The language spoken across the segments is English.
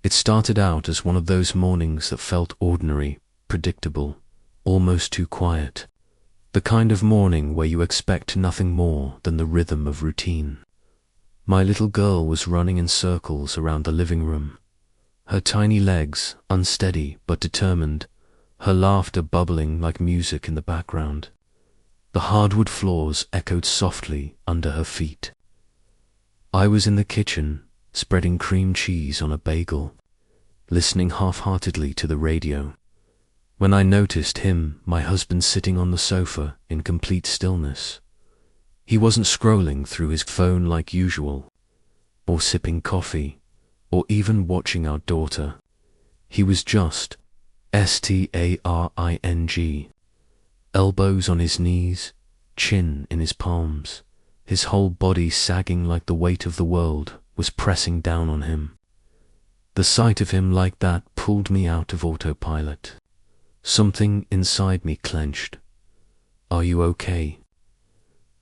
It started out as one of those mornings that felt ordinary, predictable, almost too quiet. The kind of morning where you expect nothing more than the rhythm of routine. My little girl was running in circles around the living room, her tiny legs unsteady but determined, her laughter bubbling like music in the background. The hardwood floors echoed softly under her feet. I was in the kitchen, spreading cream cheese on a bagel, listening half-heartedly to the radio, when I noticed him, my husband, sitting on the sofa in complete stillness. He wasn't scrolling through his phone like usual, or sipping coffee, or even watching our daughter. He was just staring, elbows on his knees, chin in his palms, his whole body sagging like the weight of the world was pressing down on him. The sight of him like that pulled me out of autopilot. Something inside me clenched. "Are you okay?"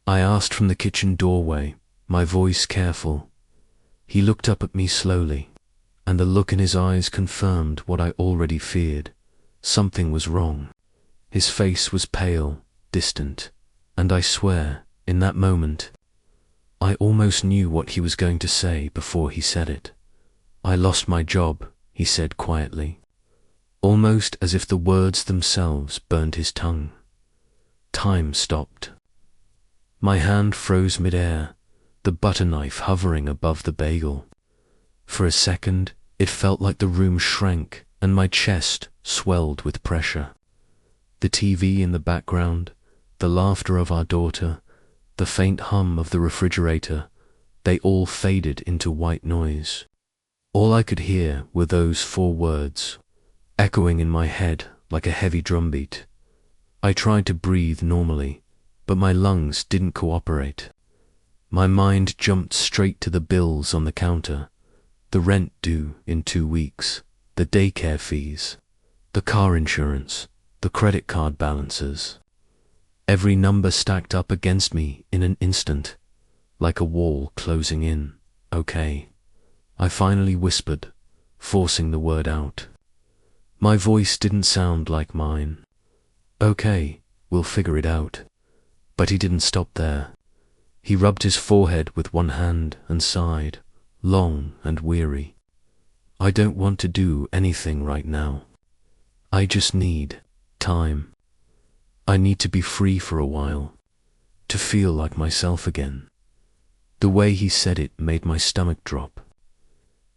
I asked from the kitchen doorway, my voice careful. He looked up at me slowly, and the look in his eyes confirmed what I already feared. Something was wrong. His face was pale, distant, and I swear, in that moment, I almost knew what he was going to say before he said it. "I lost my job," he said quietly, almost as if the words themselves burned his tongue. Time stopped. My hand froze mid-air, the butter knife hovering above the bagel. For a second, it felt like the room shrank and my chest swelled with pressure. The TV in the background, the laughter of our daughter, the faint hum of the refrigerator, they all faded into white noise. All I could hear were those 4 words, echoing in my head like a heavy drumbeat. I tried to breathe normally, but my lungs didn't cooperate. My mind jumped straight to the bills on the counter, the rent due in 2 weeks, the daycare fees, the car insurance, the credit card balances. Every number stacked up against me in an instant, like a wall closing in. "Okay," I finally whispered, forcing the word out. My voice didn't sound like mine. "Okay, we'll figure it out." But he didn't stop there. He rubbed his forehead with one hand and sighed, long and weary. "I don't want to do anything right now. I just need time. I need to be free for a while, to feel like myself again." The way he said it made my stomach drop.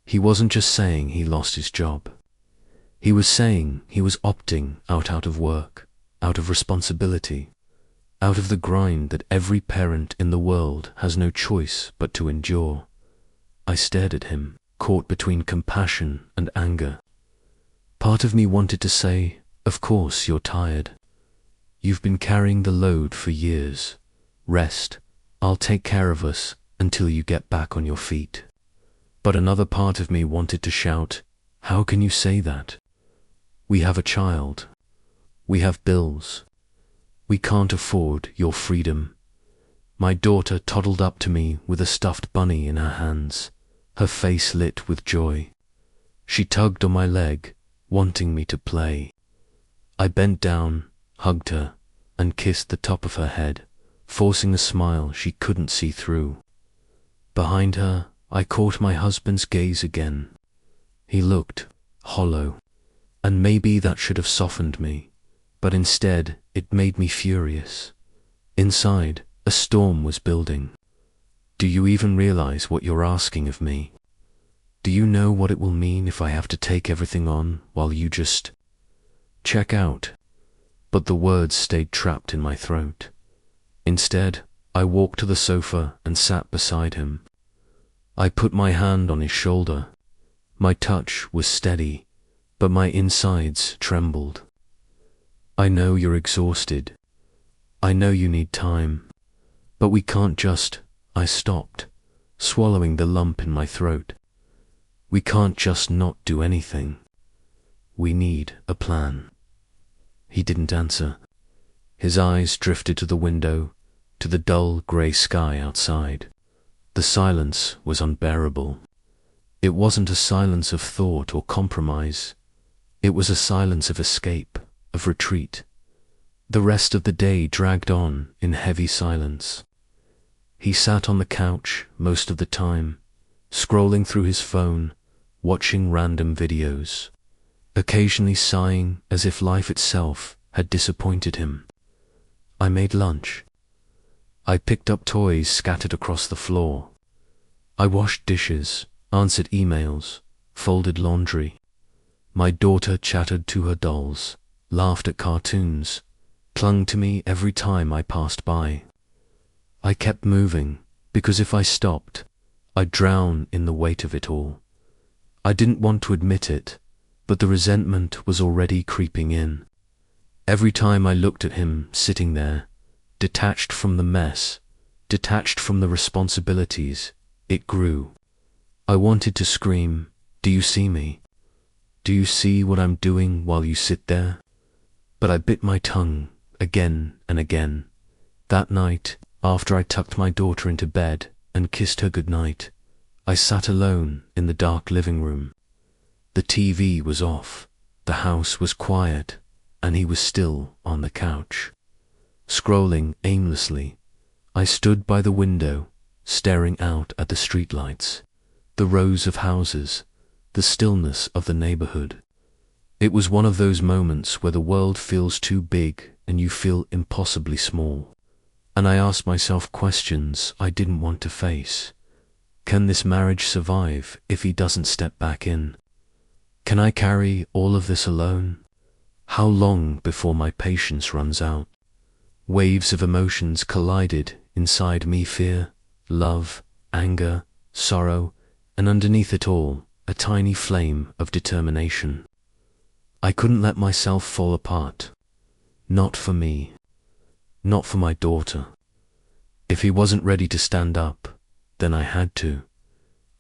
He wasn't just saying he lost his job. He was saying he was opting out of work, out of responsibility, out of the grind that every parent in the world has no choice but to endure. I stared at him, caught between compassion and anger. Part of me wanted to say, "Of course you're tired. You've been carrying the load for years. Rest. I'll take care of us until you get back on your feet." But another part of me wanted to shout, "How can you say that? We have a child. We have bills. We can't afford your freedom." My daughter toddled up to me with a stuffed bunny in her hands, her face lit with joy. She tugged on my leg, wanting me to play. I bent down, hugged her, and kissed the top of her head, forcing a smile she couldn't see through. Behind her, I caught my husband's gaze again. He looked hollow, and maybe that should have softened me, but instead it made me furious. Inside, a storm was building. "Do you even realize what you're asking of me? Do you know what it will mean if I have to take everything on while you just check out?" But the words stayed trapped in my throat. Instead, I walked to the sofa and sat beside him. I put my hand on his shoulder. My touch was steady, but my insides trembled. "I know you're exhausted. I know you need time. But we can't just—" I stopped, swallowing the lump in my throat. "We can't just not do anything. We need a plan." He didn't answer. His eyes drifted to the window, to the dull grey sky outside. The silence was unbearable. It wasn't a silence of thought or compromise. It was a silence of escape, of retreat. The rest of the day dragged on in heavy silence. He sat on the couch most of the time, scrolling through his phone, watching random videos, occasionally sighing as if life itself had disappointed him. I made lunch. I picked up toys scattered across the floor. I washed dishes, answered emails, folded laundry. My daughter chattered to her dolls, laughed at cartoons, clung to me every time I passed by. I kept moving, because if I stopped, I'd drown in the weight of it all. I didn't want to admit it, but the resentment was already creeping in. Every time I looked at him sitting there, detached from the mess, detached from the responsibilities, it grew. I wanted to scream, "Do you see me? Do you see what I'm doing while you sit there?" But I bit my tongue again and again. That night, after I tucked my daughter into bed and kissed her goodnight, I sat alone in the dark living room. The TV was off, the house was quiet, and he was still on the couch. Scrolling aimlessly, I stood by the window, staring out at the streetlights, the rows of houses, the stillness of the neighborhood. It was one of those moments where the world feels too big and you feel impossibly small. And I asked myself questions I didn't want to face. Can this marriage survive if he doesn't step back in? Can I carry all of this alone? How long before my patience runs out? Waves of emotions collided inside me: fear, love, anger, sorrow, and underneath it all, a tiny flame of determination. I couldn't let myself fall apart. Not for me. Not for my daughter. If he wasn't ready to stand up, then I had to.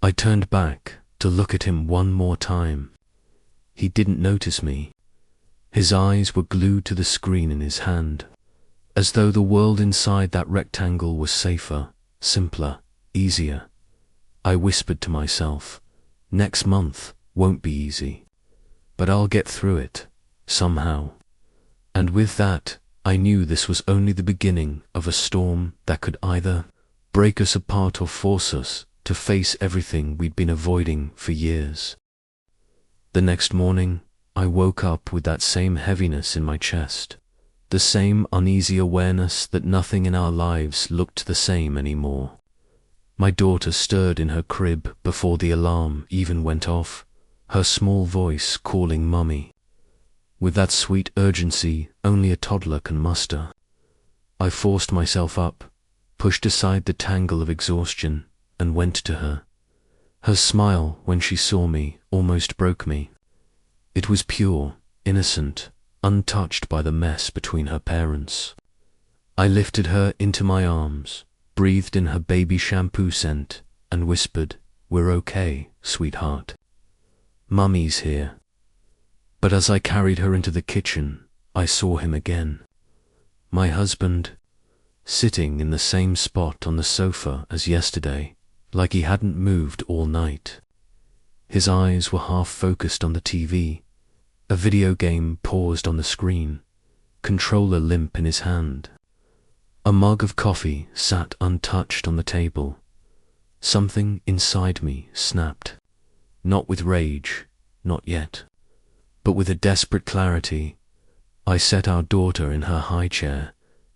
I turned back to look at him one more time. He didn't notice me. His eyes were glued to the screen in his hand, as though the world inside that rectangle was safer, simpler, easier. I whispered to myself, next month won't be easy, but I'll get through it, somehow. And with that, I knew this was only the beginning of a storm that could either break us apart or force us to face everything we'd been avoiding for years. The next morning, I woke up with that same heaviness in my chest, the same uneasy awareness that nothing in our lives looked the same anymore. My daughter stirred in her crib before the alarm even went off, her small voice calling Mummy, with that sweet urgency only a toddler can muster. I forced myself up, pushed aside the tangle of exhaustion, and went to her. Her smile when she saw me almost broke me. It was pure, innocent, untouched by the mess between her parents. I lifted her into my arms, breathed in her baby shampoo scent, and whispered, "We're okay, sweetheart. Mummy's here." But as I carried her into the kitchen, I saw him again. My husband, sitting in the same spot on the sofa as yesterday, like he hadn't moved all night. His eyes were half focused on the TV, a video game paused on the screen, controller limp in his hand. A mug of coffee sat untouched on the table. Something inside me snapped, not with rage, not yet, but with a desperate clarity. I set our daughter in her high chair,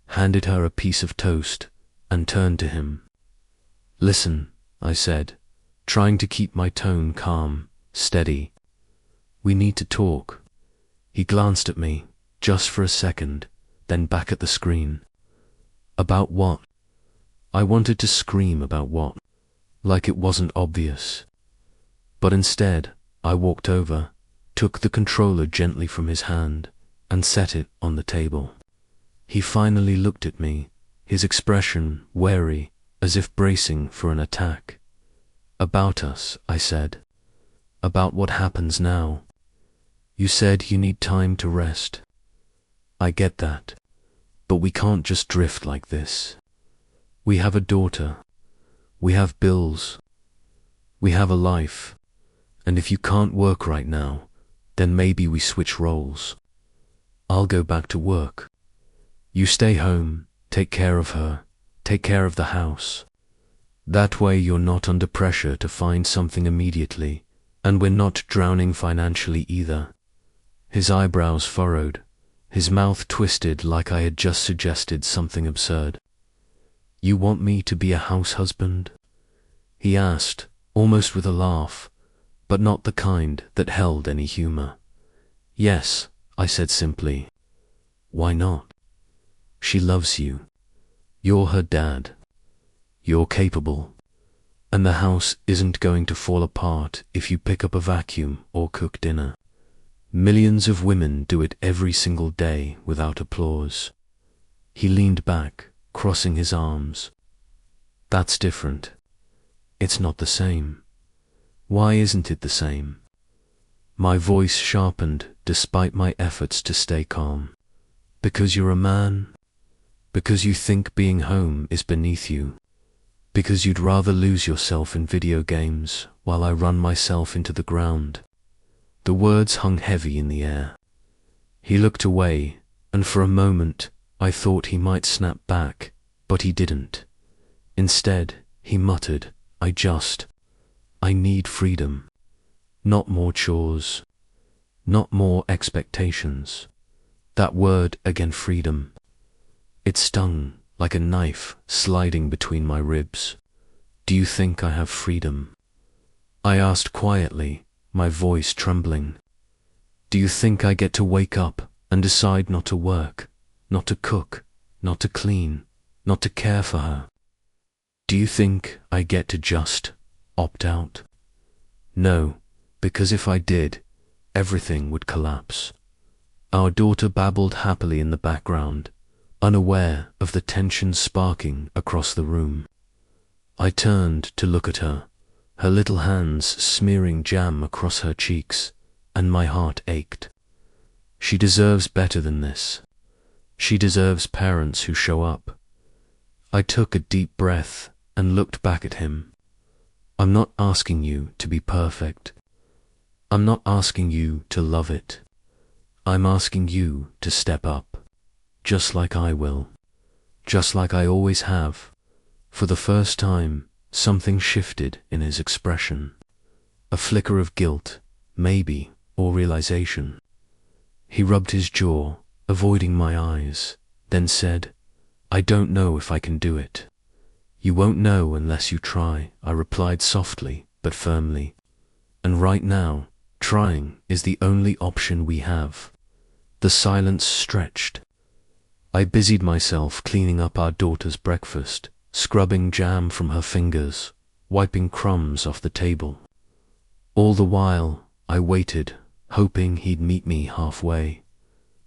handed her a piece of toast, and turned to him. "Listen," I said, trying to keep my tone calm, steady. "We need to talk." He glanced at me, just for a second, then back at the screen. "About what?" I wanted to scream about what, like it wasn't obvious. But instead, I walked over, took the controller gently from his hand, and set it on the table. He finally looked at me, his expression wary, as if bracing for an attack. "About us," I said. "About what happens now. You said you need time to rest. I get that, but we can't just drift like this. We have a daughter. We have bills. We have a life. And if you can't work right now, then maybe we switch roles. I'll go back to work. You stay home, take care of her, take care of the house. That way you're not under pressure to find something immediately, and we're not drowning financially either. His eyebrows furrowed, his mouth twisted like I had just suggested something absurd. You want me to be a house husband? He asked, almost with a laugh, but not the kind that held any humor. Yes, I said simply. Why not? She loves you. You're her dad. You're capable. And the house isn't going to fall apart if you pick up a vacuum or cook dinner. Millions of women do it every single day without applause. He leaned back, crossing his arms. That's different. It's not the same. Why isn't it the same? My voice sharpened despite my efforts to stay calm. Because you're a man? Because you think being home is beneath you? Because you'd rather lose yourself in video games while I run myself into the ground? The words hung heavy in the air. He looked away, and for a moment I thought he might snap back, but he didn't. Instead, he muttered, I need freedom. Not more chores. Not more expectations. That word again, freedom. It stung like a knife sliding between my ribs. Do you think I have freedom? I asked quietly, my voice trembling. Do you think I get to wake up and decide not to work, not to cook, not to clean, not to care for her? Do you think I get to just opt out? No, because if I did, everything would collapse. Our daughter babbled happily in the background, unaware of the tension sparking across the room. I turned to look at her, her little hands smearing jam across her cheeks, and my heart ached. She deserves better than this. She deserves parents who show up. I took a deep breath and looked back at him. I'm not asking you to be perfect. I'm not asking you to love it. I'm asking you to step up, just like I will, just like I always have. For the first time, something shifted in his expression. A flicker of guilt, maybe, or realization. He rubbed his jaw, avoiding my eyes, then said, I don't know if I can do it. You won't know unless you try, I replied softly but firmly. And right now, trying is the only option we have. The silence stretched. I busied myself cleaning up our daughter's breakfast, scrubbing jam from her fingers, wiping crumbs off the table. All the while, I waited, hoping he'd meet me halfway.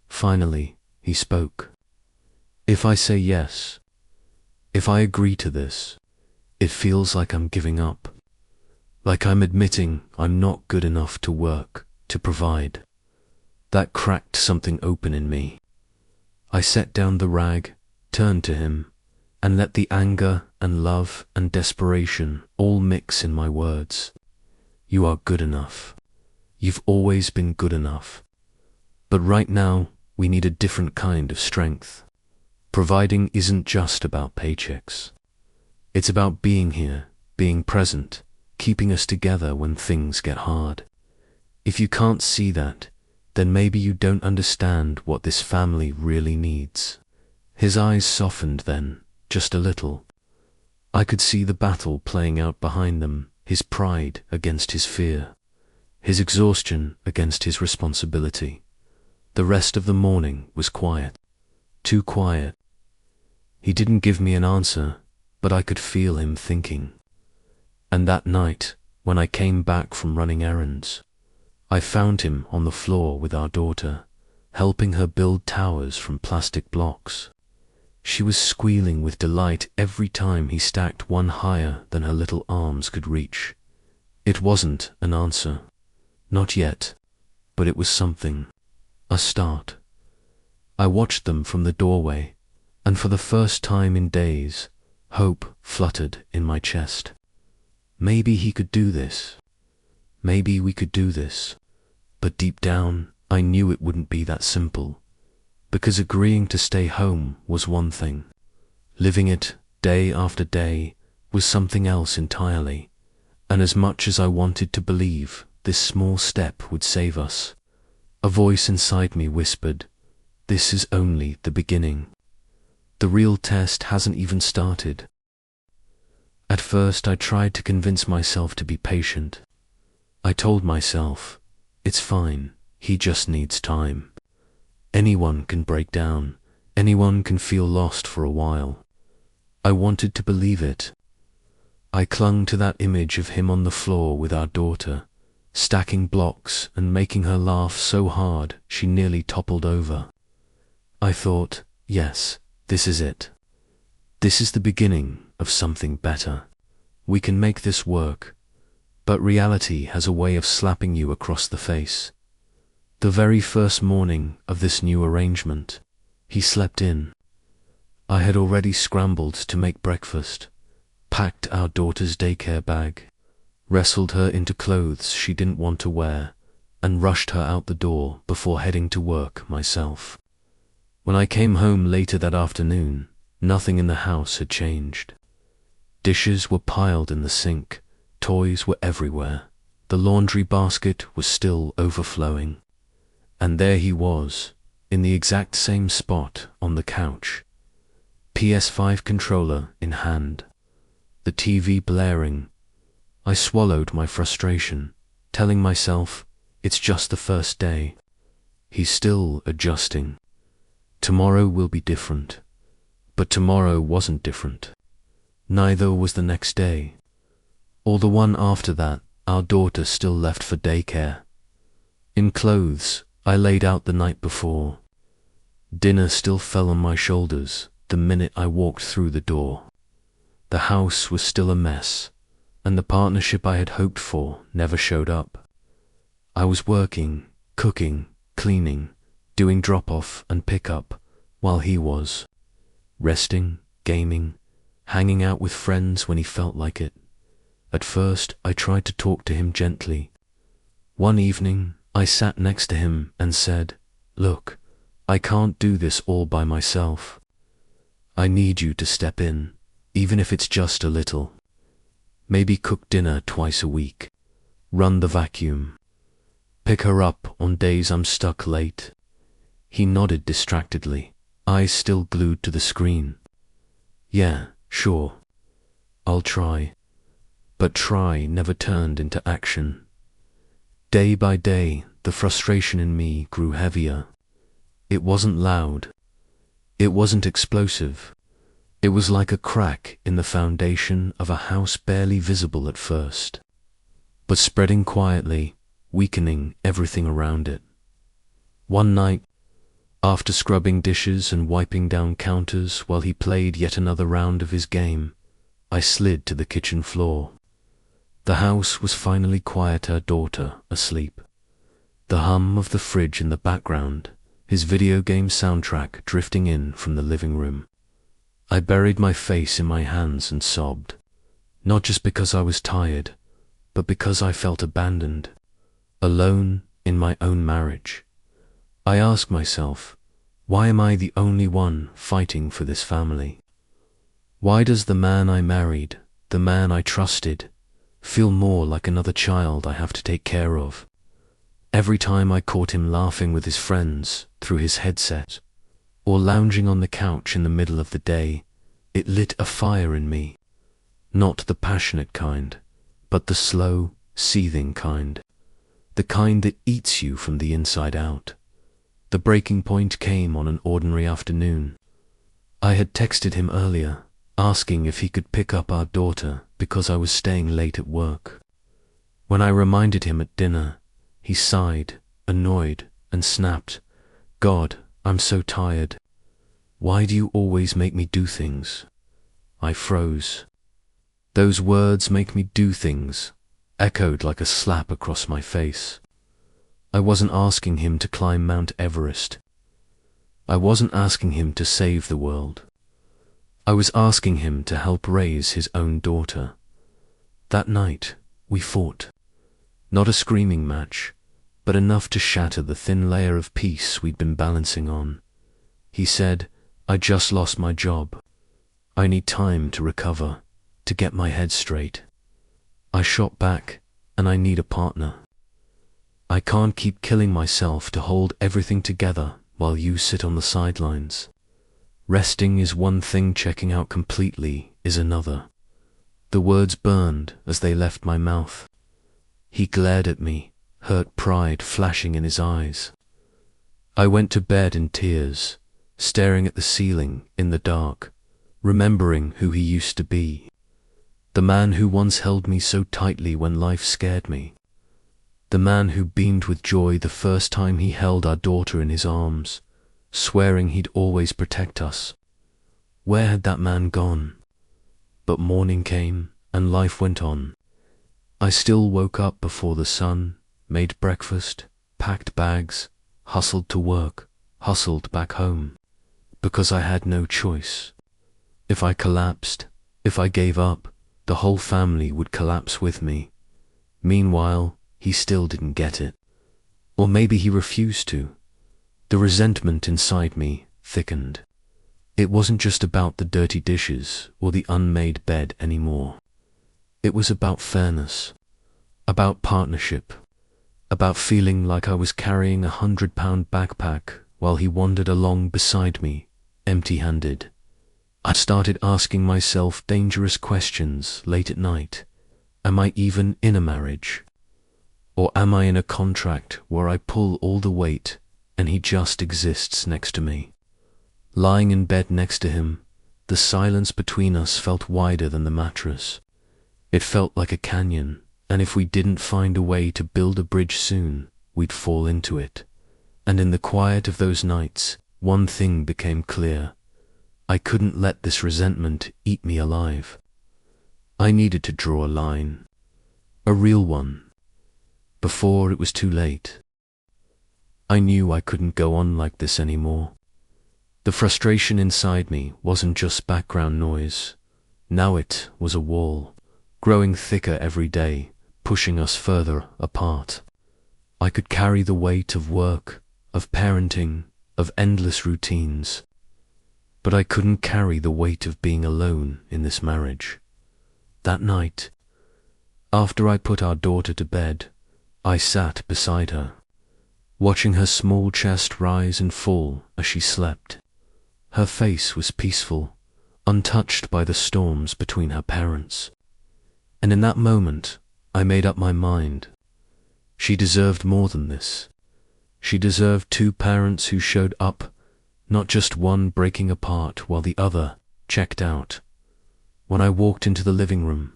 Finally, he spoke. If I say yes, if I agree to this, it feels like I'm giving up. Like I'm admitting I'm not good enough to work, to provide. That cracked something open in me. I set down the rag, turned to him, and let the anger and love and desperation all mix in my words. You are good enough. You've always been good enough. But right now, we need a different kind of strength. Providing isn't just about paychecks. It's about being here, being present, keeping us together when things get hard. If you can't see that, then maybe you don't understand what this family really needs. His eyes softened then, just a little. I could see the battle playing out behind them, his pride against his fear, his exhaustion against his responsibility. The rest of the morning was quiet. Too quiet. He didn't give me an answer, but I could feel him thinking. And that night, when I came back from running errands, I found him on the floor with our daughter, helping her build towers from plastic blocks. She was squealing with delight every time he stacked one higher than her little arms could reach. It wasn't an answer. Not yet. But it was something. A start. I watched them from the doorway, and for the first time in days, hope fluttered in my chest. Maybe he could do this. Maybe we could do this. But deep down, I knew it wouldn't be that simple. Because agreeing to stay home was one thing. Living it, day after day, was something else entirely. And as much as I wanted to believe this small step would save us, a voice inside me whispered, "This is only the beginning. The real test hasn't even started." At first, I tried to convince myself to be patient. I told myself, it's fine, he just needs time. Anyone can break down, anyone can feel lost for a while. I wanted to believe it. I clung to that image of him on the floor with our daughter, stacking blocks and making her laugh so hard she nearly toppled over. I thought, yes, this is it. This is the beginning of something better. We can make this work. But reality has a way of slapping you across the face. The very first morning of this new arrangement, he slept in. I had already scrambled to make breakfast, packed our daughter's daycare bag, wrestled her into clothes she didn't want to wear, and rushed her out the door before heading to work myself. When I came home later that afternoon, nothing in the house had changed. Dishes were piled in the sink, toys were everywhere, the laundry basket was still overflowing. And there he was, in the exact same spot on the couch, PS5 controller in hand, the TV blaring. I swallowed my frustration, telling myself, it's just the first day. He's still adjusting. Tomorrow will be different. But tomorrow wasn't different. Neither was the next day. Or the one after that. Our daughter still left for daycare. In clothes I laid out the night before. Dinner still fell on my shoulders the minute I walked through the door. The house was still a mess, and the partnership I had hoped for never showed up. I was working, cooking, cleaning, doing drop-off and pick-up, while he was resting, gaming, hanging out with friends when he felt like it. At first, I tried to talk to him gently. One evening, I sat next to him and said, "Look, I can't do this all by myself. I need you to step in, even if it's just a little. Maybe cook dinner twice a week, run the vacuum, pick her up on days I'm stuck late." He nodded distractedly, eyes still glued to the screen. "Yeah, sure. I'll try." But try never turned into action. Day by day, the frustration in me grew heavier. It wasn't loud. It wasn't explosive. It was like a crack in the foundation of a house barely visible at first, but spreading quietly, weakening everything around it. One night, after scrubbing dishes and wiping down counters while he played yet another round of his game, I slid to the kitchen floor. The house was finally quiet, our daughter asleep. The hum of the fridge in the background, his video game soundtrack drifting in from the living room. I buried my face in my hands and sobbed, not just because I was tired, but because I felt abandoned, alone in my own marriage. I asked myself, why am I the only one fighting for this family? Why does the man I married, the man I trusted, feel more like another child I have to take care of? Every time I caught him laughing with his friends through his headset, or lounging on the couch in the middle of the day, it lit a fire in me. Not the passionate kind, but the slow, seething kind. The kind that eats you from the inside out. The breaking point came on an ordinary afternoon. I had texted him earlier, asking if he could pick up our daughter because I was staying late at work. When I reminded him at dinner, he sighed, annoyed, and snapped, "God, I'm so tired. Why do you always make me do things?" I froze. Those words, "make me do things," echoed like a slap across my face. I wasn't asking him to climb Mount Everest. I wasn't asking him to save the world. I was asking him to help raise his own daughter. That night, we fought. Not a screaming match, but enough to shatter the thin layer of peace we'd been balancing on. He said, "I just lost my job. I need time to recover, to get my head straight." I shot back, "And I need a partner. I can't keep killing myself to hold everything together while you sit on the sidelines. Resting is one thing, checking out completely is another." The words burned as they left my mouth. He glared at me, hurt pride flashing in his eyes. I went to bed in tears, staring at the ceiling in the dark, remembering who he used to be. The man who once held me so tightly when life scared me. The man who beamed with joy the first time he held our daughter in his arms, swearing he'd always protect us. Where had that man gone? But morning came and life went on. I still woke up before the sun, made breakfast, packed bags, hustled to work, hustled back home, because I had no choice. If I collapsed, if I gave up, the whole family would collapse with me. Meanwhile, he still didn't get it. Or maybe he refused to. The resentment inside me thickened. It wasn't just about the dirty dishes or the unmade bed anymore. It was about fairness, about partnership, about feeling like I was carrying a 100-pound backpack while he wandered along beside me, empty-handed. I started asking myself dangerous questions late at night. Am I even in a marriage? Or am I in a contract where I pull all the weight and he just exists next to me? Lying in bed next to him, the silence between us felt wider than the mattress. It felt like a canyon, and if we didn't find a way to build a bridge soon, we'd fall into it. And in the quiet of those nights, one thing became clear. I couldn't let this resentment eat me alive. I needed to draw a line, a real one, before it was too late. I knew I couldn't go on like this anymore. The frustration inside me wasn't just background noise. Now it was a wall, growing thicker every day, pushing us further apart. I could carry the weight of work, of parenting, of endless routines. But I couldn't carry the weight of being alone in this marriage. That night, after I put our daughter to bed, I sat beside her, watching her small chest rise and fall as she slept. Her face was peaceful, untouched by the storms between her parents. And in that moment, I made up my mind. She deserved more than this. She deserved two parents who showed up, not just one breaking apart while the other checked out. When I walked into the living room,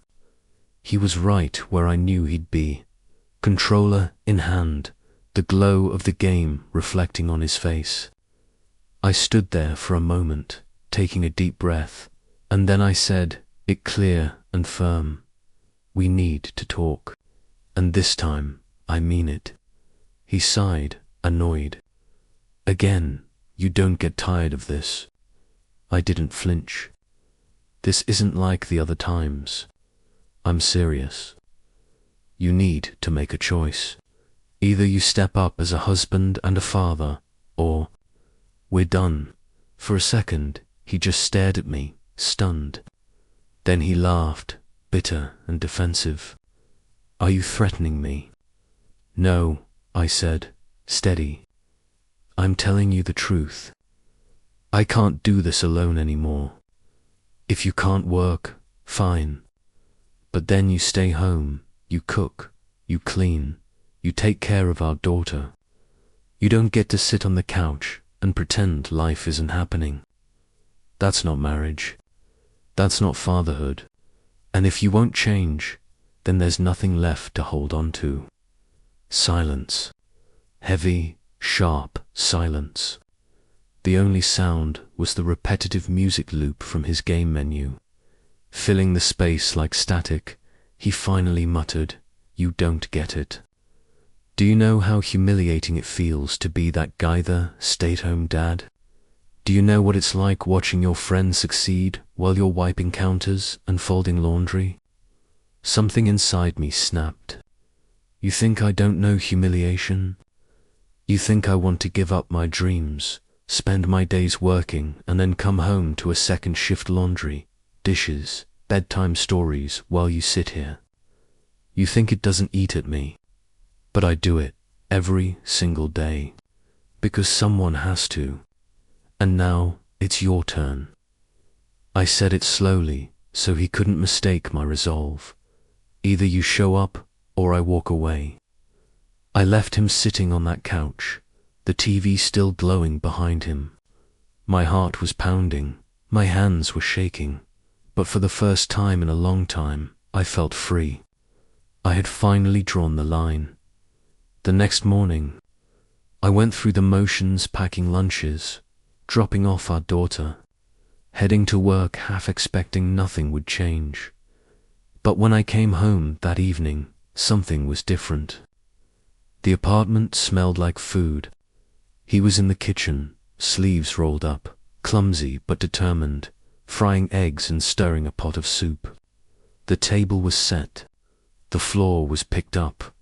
he was right where I knew he'd be, controller in hand, the glow of the game reflecting on his face. I stood there for a moment, taking a deep breath, and then I said, it clear and firm, "We need to talk, and this time I mean it." He sighed, annoyed. "Again, you don't get tired of this." I didn't flinch. "This isn't like the other times. I'm serious. You need to make a choice. Either you step up as a husband and a father, or we're done." For a second, he just stared at me, stunned. Then he laughed, bitter and defensive. "Are you threatening me?" "No," I said, steady. "I'm telling you the truth. I can't do this alone anymore. If you can't work, fine. But then you stay home, you cook, you clean, you take care of our daughter. You don't get to sit on the couch and pretend life isn't happening. That's not marriage. That's not fatherhood. And if you won't change, then there's nothing left to hold on to." Silence. Heavy, sharp silence. The only sound was the repetitive music loop from his game menu. Filling the space like static, he finally muttered, "You don't get it. Do you know how humiliating it feels to be that geither, stay-at-home dad? Do you know what it's like watching your friends succeed while you're wiping counters and folding laundry?" Something inside me snapped. You think I don't know humiliation? You think I want to give up my dreams, spend my days working, and then come home to a second shift laundry, dishes, bedtime stories while you sit here? You think it doesn't eat at me? But I do it every single day, because someone has to. And now it's your turn. I said it slowly, so he couldn't mistake my resolve. Either you show up, or I walk away. I left him sitting on that couch, the TV still glowing behind him. My heart was pounding, my hands were shaking, but for the first time in a long time, I felt free. I had finally drawn the line. The next morning, I went through the motions packing lunches, dropping off our daughter, heading to work half expecting nothing would change. But when I came home that evening, something was different. The apartment smelled like food. He was in the kitchen, sleeves rolled up, clumsy but determined, frying eggs and stirring a pot of soup. The table was set. The floor was picked up.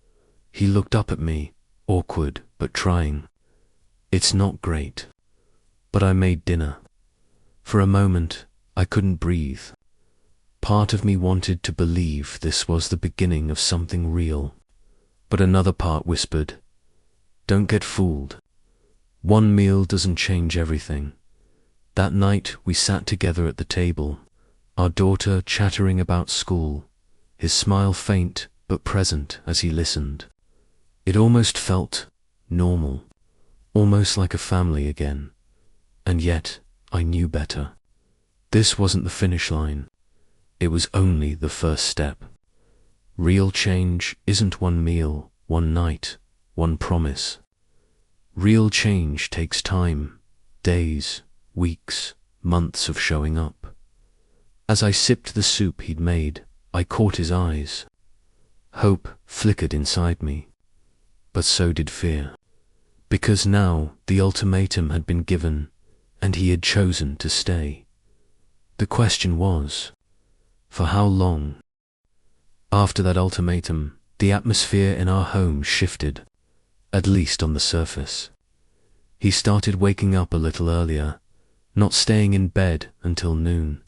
He looked up at me, awkward but trying. It's not great, but I made dinner. For a moment, I couldn't breathe. Part of me wanted to believe this was the beginning of something real, but another part whispered, don't get fooled. One meal doesn't change everything. That night we sat together at the table, our daughter chattering about school, his smile faint but present as he listened. It almost felt normal, almost like a family again. And yet, I knew better. This wasn't the finish line. It was only the first step. Real change isn't one meal, one night, one promise. Real change takes time, days, weeks, months of showing up. As I sipped the soup he'd made, I caught his eyes. Hope flickered inside me, but so did fear. Because now the ultimatum had been given, and he had chosen to stay. The question was, for how long? After that ultimatum, the atmosphere in our home shifted, at least on the surface. He started waking up a little earlier, not staying in bed until noon.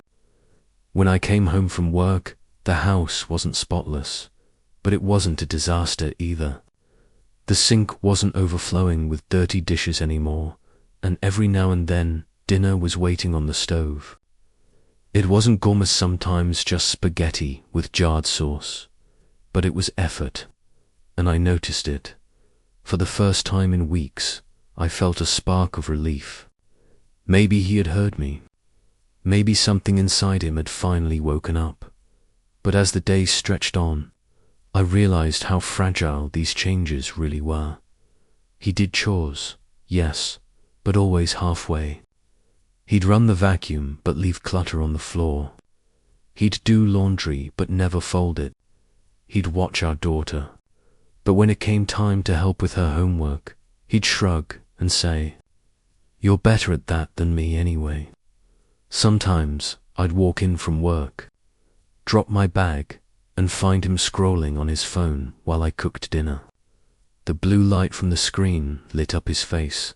When I came home from work, the house wasn't spotless, but it wasn't a disaster either. The sink wasn't overflowing with dirty dishes anymore, and every now and then, dinner was waiting on the stove. It wasn't gourmet, sometimes just spaghetti with jarred sauce, but it was effort, and I noticed it. For the first time in weeks, I felt a spark of relief. Maybe he had heard me. Maybe something inside him had finally woken up. But as the days stretched on, I realized how fragile these changes really were. He did chores, yes, but always halfway. He'd run the vacuum but leave clutter on the floor. He'd do laundry but never fold it. He'd watch our daughter. But when it came time to help with her homework, he'd shrug and say, "You're better at that than me anyway." Sometimes I'd walk in from work, drop my bag, and find him scrolling on his phone while I cooked dinner. The blue light from the screen lit up his face,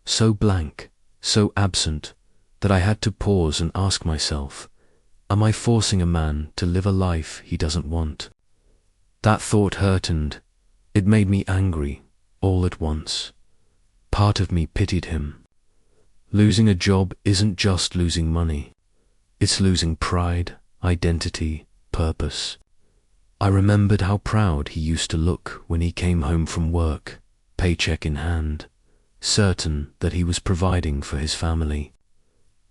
so blank, so absent, that I had to pause and ask myself, am I forcing a man to live a life he doesn't want? That thought hurt, and it made me angry, all at once. Part of me pitied him. Losing a job isn't just losing money. It's losing pride, identity, purpose. I remembered how proud he used to look when he came home from work, paycheck in hand, certain that he was providing for his family.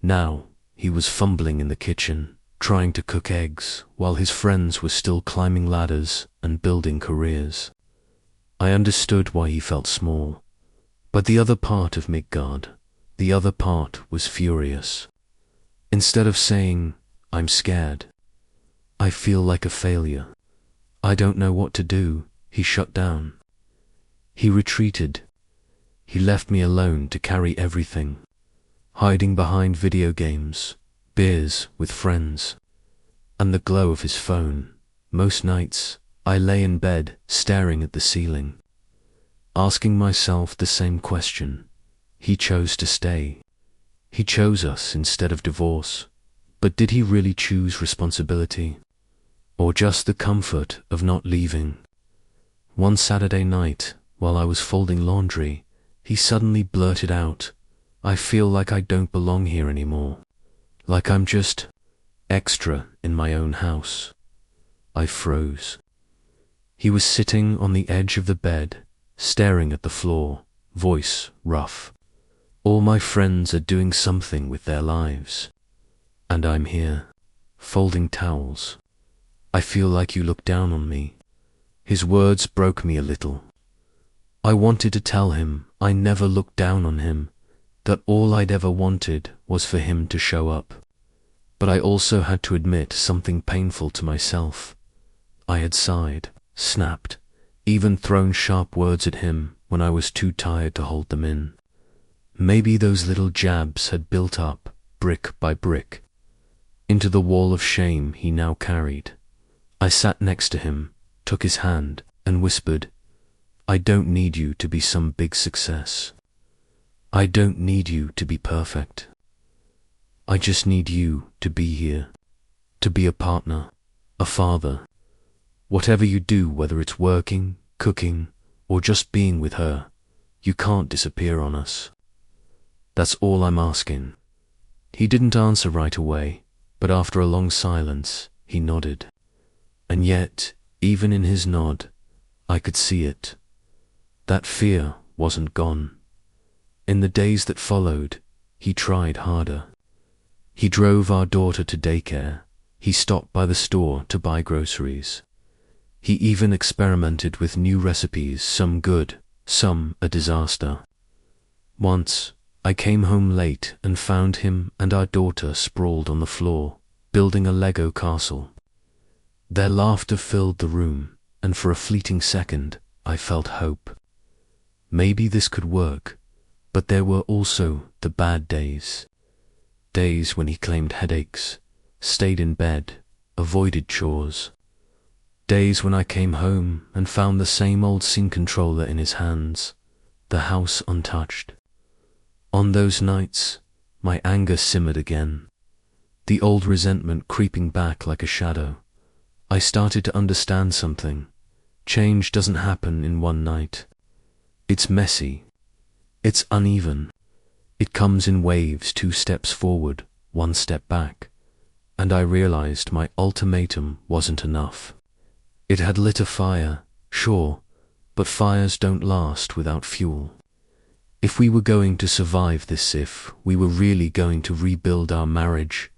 Now, he was fumbling in the kitchen, trying to cook eggs, while his friends were still climbing ladders and building careers. I understood why he felt small. But the other part of Midgard, the other part was furious. Instead of saying, "I'm scared," "I feel like a failure," "I don't know what to do," he shut down. He retreated. He left me alone to carry everything, hiding behind video games, beers with friends, and the glow of his phone. Most nights, I lay in bed, staring at the ceiling, asking myself the same question. He chose to stay. He chose us instead of divorce. But did he really choose responsibility? Or just the comfort of not leaving? One Saturday night, while I was folding laundry, he suddenly blurted out, "I feel like I don't belong here anymore. Like I'm just extra in my own house." I froze. He was sitting on the edge of the bed, staring at the floor, voice rough. "All my friends are doing something with their lives. And I'm here, folding towels. I feel like you look down on me." His words broke me a little. I wanted to tell him I never looked down on him, that all I'd ever wanted was for him to show up. But I also had to admit something painful to myself. I had sighed, snapped, even thrown sharp words at him when I was too tired to hold them in. Maybe those little jabs had built up, brick by brick, into the wall of shame he now carried. I sat next to him, took his hand, and whispered, "I don't need you to be some big success. I don't need you to be perfect. I just need you to be here, to be a partner, a father. Whatever you do, whether it's working, cooking, or just being with her, you can't disappear on us. That's all I'm asking." He didn't answer right away, but after a long silence, he nodded. And yet, even in his nod, I could see it. That fear wasn't gone. In the days that followed, he tried harder. He drove our daughter to daycare. He stopped by the store to buy groceries. He even experimented with new recipes, some good, some a disaster. Once, I came home late and found him and our daughter sprawled on the floor, building a Lego castle. Their laughter filled the room, and for a fleeting second, I felt hope. Maybe this could work, but there were also the bad days. Days when he claimed headaches, stayed in bed, avoided chores. Days when I came home and found the same old scene controller in his hands, the house untouched. On those nights, my anger simmered again, the old resentment creeping back like a shadow. I started to understand something. Change doesn't happen in one night. It's messy. It's uneven. It comes in waves, 2 steps forward, 1 step back. And I realized my ultimatum wasn't enough. It had lit a fire, sure, but fires don't last without fuel. If we were going to survive this, if we were really going to rebuild our marriage,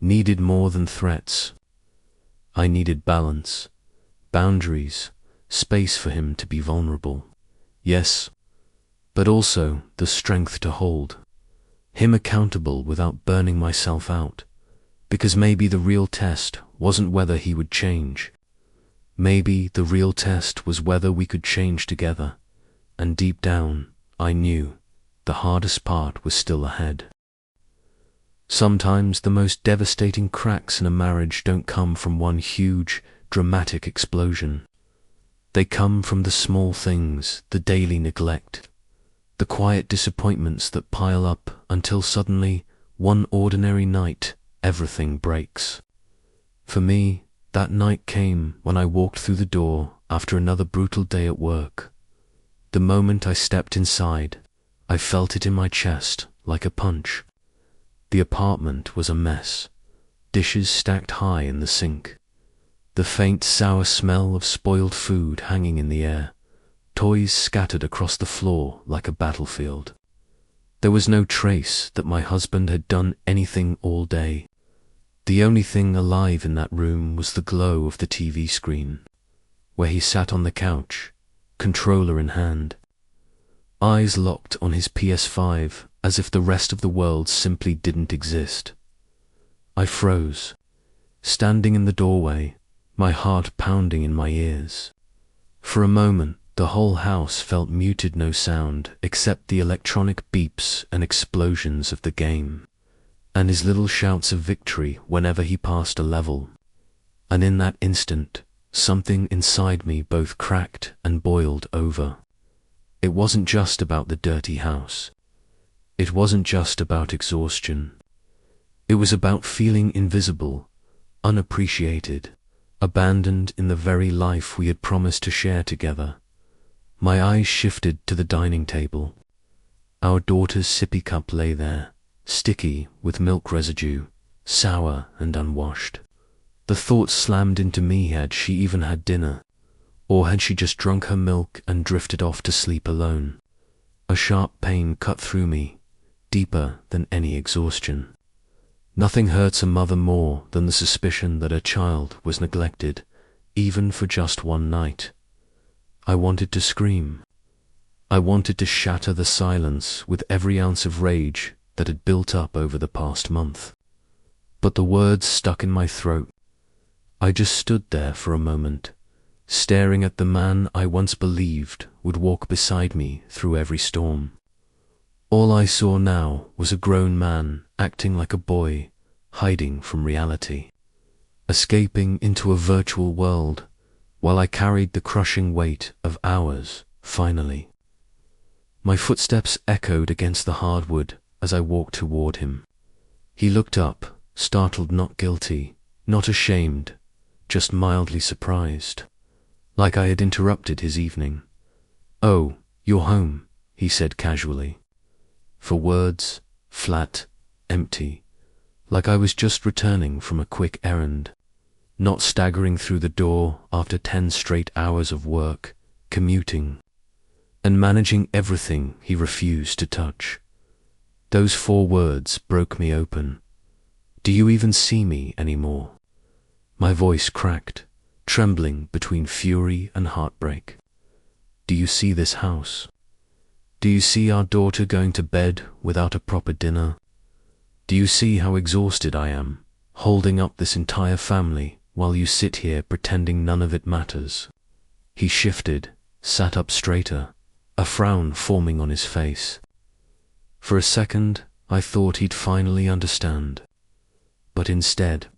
needed more than threats. I needed balance, boundaries, space for him to be vulnerable. Yes, but also the strength to hold him accountable without burning myself out. Because maybe the real test wasn't whether he would change. Maybe the real test was whether we could change together. And deep down, I knew the hardest part was still ahead. Sometimes the most devastating cracks in a marriage don't come from one huge, dramatic explosion. They come from the small things, the daily neglect, the quiet disappointments that pile up until suddenly, one ordinary night, everything breaks. For me, that night came when I walked through the door after another brutal day at work. The moment I stepped inside, I felt it in my chest like a punch. The apartment was a mess, dishes stacked high in the sink, the faint sour smell of spoiled food hanging in the air, toys scattered across the floor like a battlefield. There was no trace that my husband had done anything all day. The only thing alive in that room was the glow of the TV screen, where he sat on the couch, controller in hand, eyes locked on his PS5 as if the rest of the world simply didn't exist. I froze, standing in the doorway, my heart pounding in my ears. For a moment, the whole house felt muted, no sound except the electronic beeps and explosions of the game, and his little shouts of victory whenever he passed a level. And in that instant, something inside me both cracked and boiled over. It wasn't just about the dirty house. It wasn't just about exhaustion. It was about feeling invisible, unappreciated, abandoned in the very life we had promised to share together. My eyes shifted to the dining table. Our daughter's sippy cup lay there, sticky with milk residue, sour and unwashed. The thought slammed into me, had she even had dinner? Or had she just drunk her milk and drifted off to sleep alone? A sharp pain cut through me, deeper than any exhaustion. Nothing hurts a mother more than the suspicion that her child was neglected, even for just one night. I wanted to scream. I wanted to shatter the silence with every ounce of rage that had built up over the past month. But the words stuck in my throat. I just stood there for a moment, staring at the man I once believed would walk beside me through every storm. All I saw now was a grown man acting like a boy, hiding from reality, escaping into a virtual world, while I carried the crushing weight of hours, finally. My footsteps echoed against the hardwood as I walked toward him. He looked up, startled, not guilty, not ashamed, just mildly surprised, like I had interrupted his evening. "Oh, you're home," he said casually. For words, flat, empty, like I was just returning from a quick errand, not staggering through the door after 10 straight hours of work, commuting, and managing everything he refused to touch. Those 4 words broke me open. "Do you even see me anymore?" My voice cracked, trembling between fury and heartbreak. "Do you see this house? Do you see our daughter going to bed without a proper dinner? Do you see how exhausted I am, holding up this entire family while you sit here pretending none of it matters?" He shifted, sat up straighter, a frown forming on his face. For a second, I thought he'd finally understand. But instead,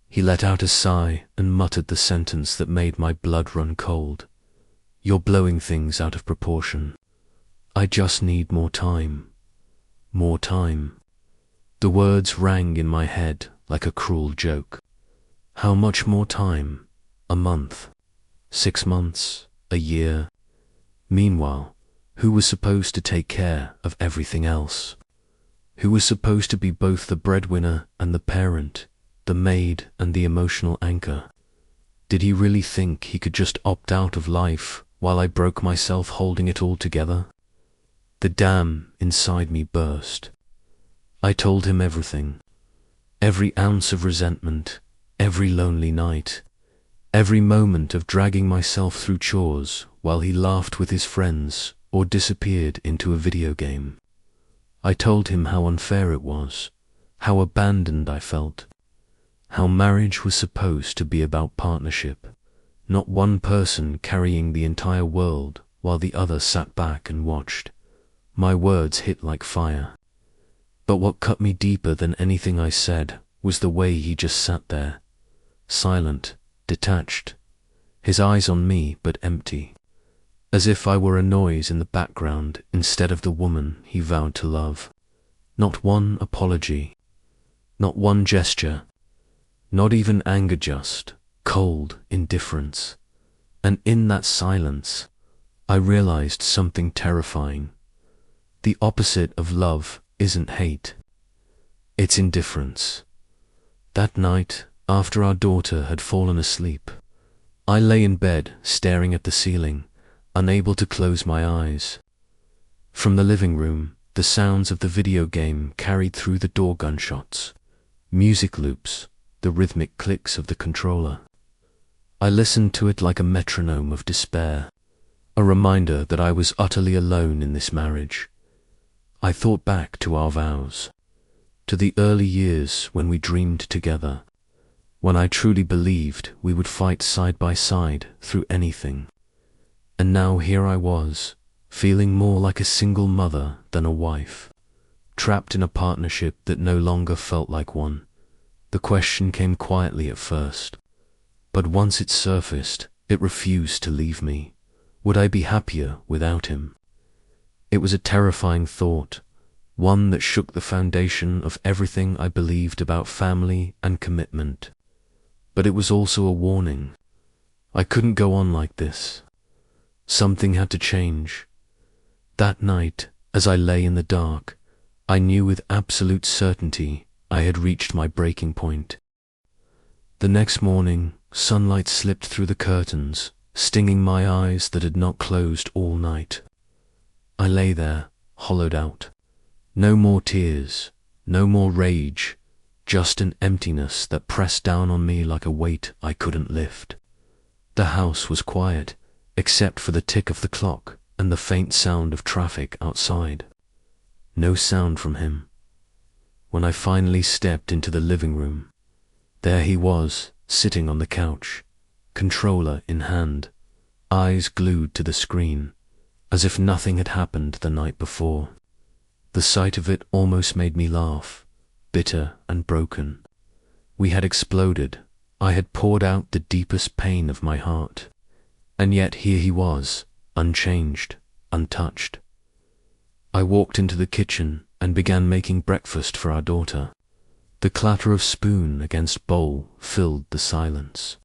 he let out a sigh and muttered the sentence that made my blood run cold. "You're blowing things out of proportion. I just need more time. More time." The words rang in my head like a cruel joke. How much more time? A month? 6 months? A year? Meanwhile, who was supposed to take care of everything else? Who was supposed to be both the breadwinner and the parent, the maid and the emotional anchor? Did he really think he could just opt out of life while I broke myself holding it all together? The dam inside me burst. I told him everything. Every ounce of resentment, every lonely night, every moment of dragging myself through chores while he laughed with his friends or disappeared into a video game. I told him how unfair it was, how abandoned I felt, how marriage was supposed to be about partnership, not one person carrying the entire world while the other sat back and watched. My words hit like fire. But what cut me deeper than anything I said was the way he just sat there, silent, detached, his eyes on me but empty, as if I were a noise in the background instead of the woman he vowed to love. Not one apology, not one gesture, not even anger, just cold indifference. And in that silence, I realized something terrifying. The opposite of love isn't hate. It's indifference. That night, after our daughter had fallen asleep, I lay in bed staring at the ceiling, unable to close my eyes. From the living room, the sounds of the video game carried through the door, gunshots, music loops, the rhythmic clicks of the controller. I listened to it like a metronome of despair, a reminder that I was utterly alone in this marriage. I thought back to our vows, to the early years when we dreamed together, when I truly believed we would fight side by side through anything. And now here I was, feeling more like a single mother than a wife, trapped in a partnership that no longer felt like one. The question came quietly at first, But once it surfaced, it refused to leave me. Would I be happier without him? It was a terrifying thought, one that shook the foundation of everything I believed about family and commitment. But it was also a warning. I couldn't go on like this. Something had to change. That night, as I lay in the dark, I knew with absolute certainty I had reached my breaking point. The next morning, sunlight slipped through the curtains, stinging my eyes that had not closed all night. I lay there, hollowed out. No more tears, no more rage, just an emptiness that pressed down on me like a weight I couldn't lift. The house was quiet, except for the tick of the clock and the faint sound of traffic outside. No sound from him. When I finally stepped into the living room, there he was, sitting on the couch, controller in hand, eyes glued to the screen, as if nothing had happened the night before. The sight of it almost made me laugh, bitter and broken. We had exploded. I had poured out the deepest pain of my heart. And yet here he was, unchanged, untouched. I walked into the kitchen and began making breakfast for our daughter. The clatter of spoon against bowl filled the silence.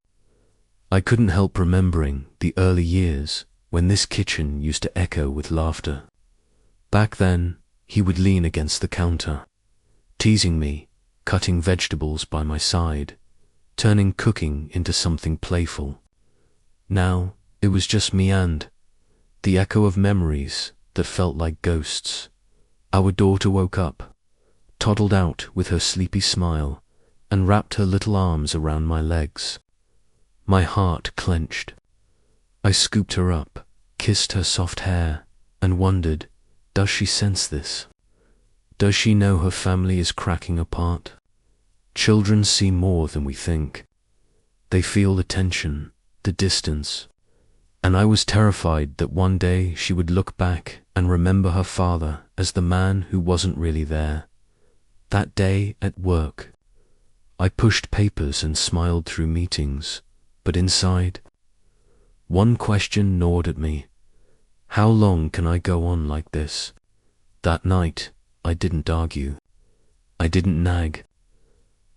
I couldn't help remembering the early years when this kitchen used to echo with laughter. Back then, he would lean against the counter, teasing me, cutting vegetables by my side, turning cooking into something playful. Now, it was just me and the echo of memories that felt like ghosts. Our daughter woke up, toddled out with her sleepy smile, and wrapped her little arms around my legs. My heart clenched. I scooped her up, kissed her soft hair, and wondered, does she sense this? Does she know her family is cracking apart? Children see more than we think. They feel the tension, the distance, and I was terrified that one day she would look back and remember her father as the man who wasn't really there. That day at work, I pushed papers and smiled through meetings, but inside, one question gnawed at me. How long can I go on like this? That night, I didn't argue. I didn't nag.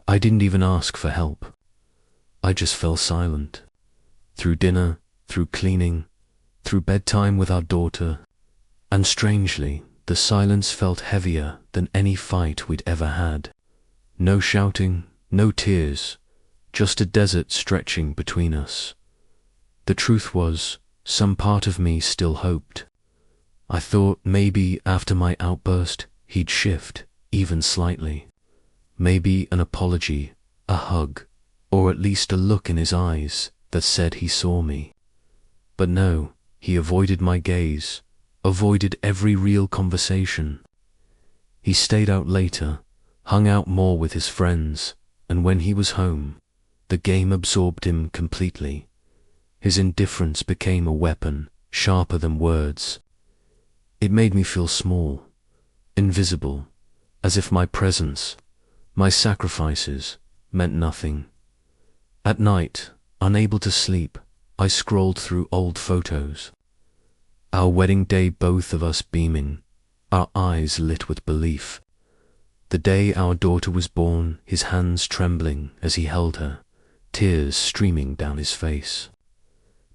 I didn't even ask for help. I just fell silent. Through dinner, through cleaning, through bedtime with our daughter, and strangely, the silence felt heavier than any fight we'd ever had. No shouting, no tears, just a desert stretching between us. The truth was, some part of me still hoped. I thought maybe after my outburst, he'd shift, even slightly. Maybe an apology, a hug, or at least a look in his eyes that said he saw me. But no, he avoided my gaze, avoided every real conversation. He stayed out later, hung out more with his friends, and when he was home, the game absorbed him completely. His indifference became a weapon, sharper than words. It made me feel small, invisible, as if my presence, my sacrifices, meant nothing. At night, unable to sleep, I scrolled through old photos. Our wedding day, both of us beaming, our eyes lit with belief. The day our daughter was born, his hands trembling as he held her, tears streaming down his face.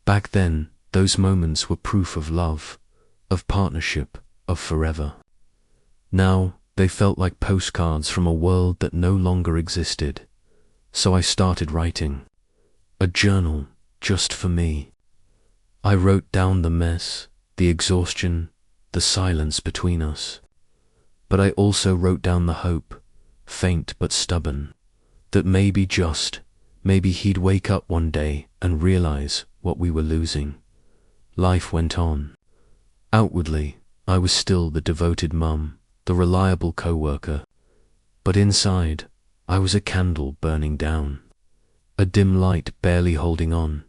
Back then, those moments were proof of love, of partnership, of forever. Now, they felt like postcards from a world that no longer existed. So I started writing. A journal, just for me. I wrote down the mess, the exhaustion, the silence between us. But I also wrote down the hope, faint but stubborn, that maybe he'd wake up one day and realize what we were losing. Life went on. Outwardly, I was still the devoted mum, the reliable co-worker, but inside, I was a candle burning down, a dim light barely holding on.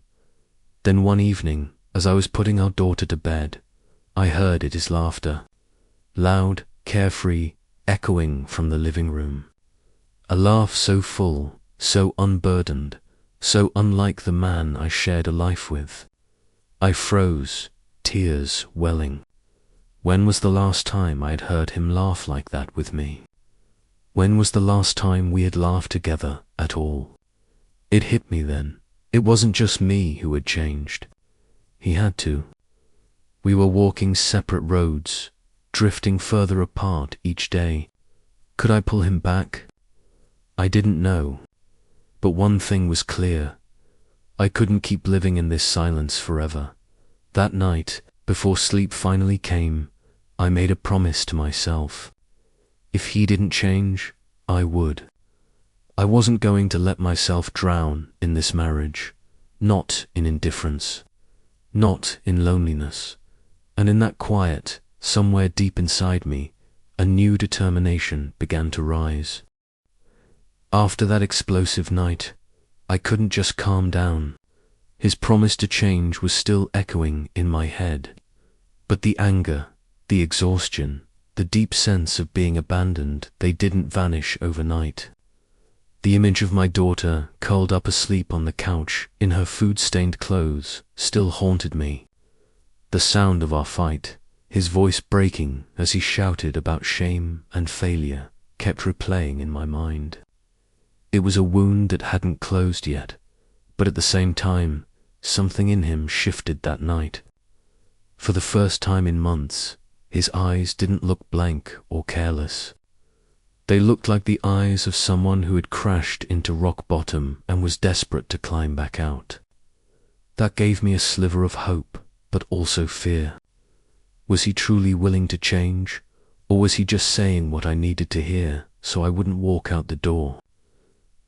Then one evening, as I was putting our daughter to bed, I heard his laughter, loud, carefree, echoing from the living room. A laugh so full, so unburdened, so unlike the man I shared a life with. I froze, tears welling. When was the last time I had heard him laugh like that with me? When was the last time we had laughed together at all? It hit me then. It wasn't just me who had changed. He had to. We were walking separate roads, drifting further apart each day. Could I pull him back? I didn't know. But one thing was clear. I couldn't keep living in this silence forever. That night, before sleep finally came, I made a promise to myself. If he didn't change, I would. I wasn't going to let myself drown in this marriage, not in indifference, not in loneliness. And in that quiet, somewhere deep inside me, a new determination began to rise. After that explosive night, I couldn't just calm down. His promise to change was still echoing in my head. But the anger, the exhaustion, the deep sense of being abandoned, they didn't vanish overnight. The image of my daughter, curled up asleep on the couch in her food-stained clothes, still haunted me. The sound of our fight, his voice breaking as he shouted about shame and failure, kept replaying in my mind. It was a wound that hadn't closed yet, but at the same time, something in him shifted that night. For the first time in months, his eyes didn't look blank or careless. They looked like the eyes of someone who had crashed into rock bottom and was desperate to climb back out. That gave me a sliver of hope, but also fear. Was he truly willing to change, or was he just saying what I needed to hear so I wouldn't walk out the door?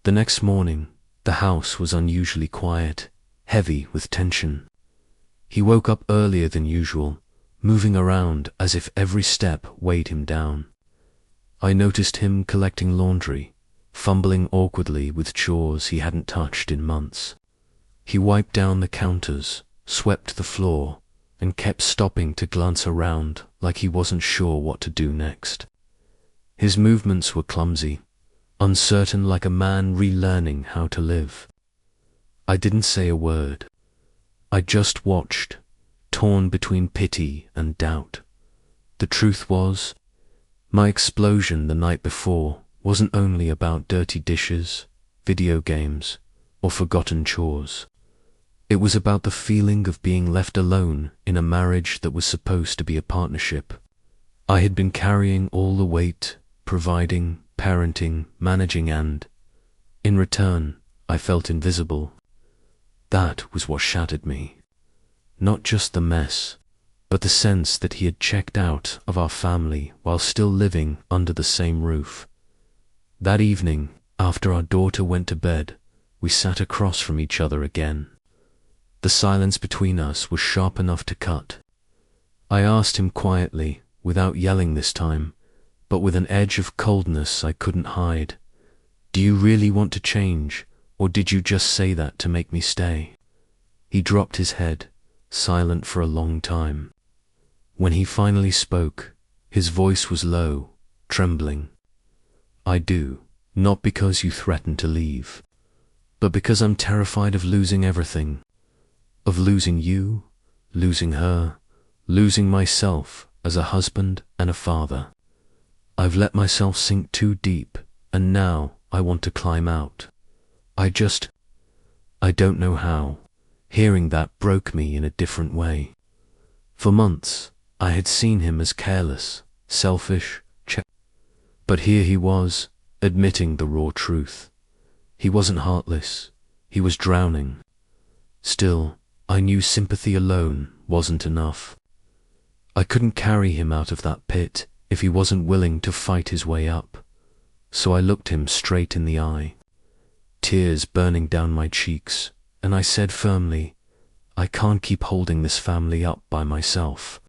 The next morning, the house was unusually quiet, heavy with tension. He woke up earlier than usual, moving around as if every step weighed him down. I noticed him collecting laundry, fumbling awkwardly with chores he hadn't touched in months. He wiped down the counters, swept the floor, and kept stopping to glance around like he wasn't sure what to do next. His movements were clumsy, uncertain, like a man relearning how to live. I didn't say a word. I just watched, torn between pity and doubt. The truth was, my explosion the night before wasn't only about dirty dishes, video games, or forgotten chores. It was about the feeling of being left alone in a marriage that was supposed to be a partnership. I had been carrying all the weight, providing, parenting, managing, and, in return, I felt invisible. That was what shattered me. Not just the mess, but the sense that he had checked out of our family while still living under the same roof. That evening, after our daughter went to bed, we sat across from each other again. The silence between us was sharp enough to cut. I asked him quietly, without yelling this time, but with an edge of coldness I couldn't hide. Do you really want to change, or did you just say that to make me stay? He dropped his head, silent for a long time. When he finally spoke, his voice was low, trembling. I do, not because you threatened to leave, but because I'm terrified of losing everything. Of losing you, losing her, losing myself as a husband and a father. I've let myself sink too deep, and now I want to climb out. I don't know how. Hearing that broke me in a different way. For months, I had seen him as careless, selfish, but here he was, admitting the raw truth. He wasn't heartless, he was drowning. Still, I knew sympathy alone wasn't enough. I couldn't carry him out of that pit if he wasn't willing to fight his way up. So I looked him straight in the eye, tears burning down my cheeks, and I said firmly, I can't keep holding this family up by myself.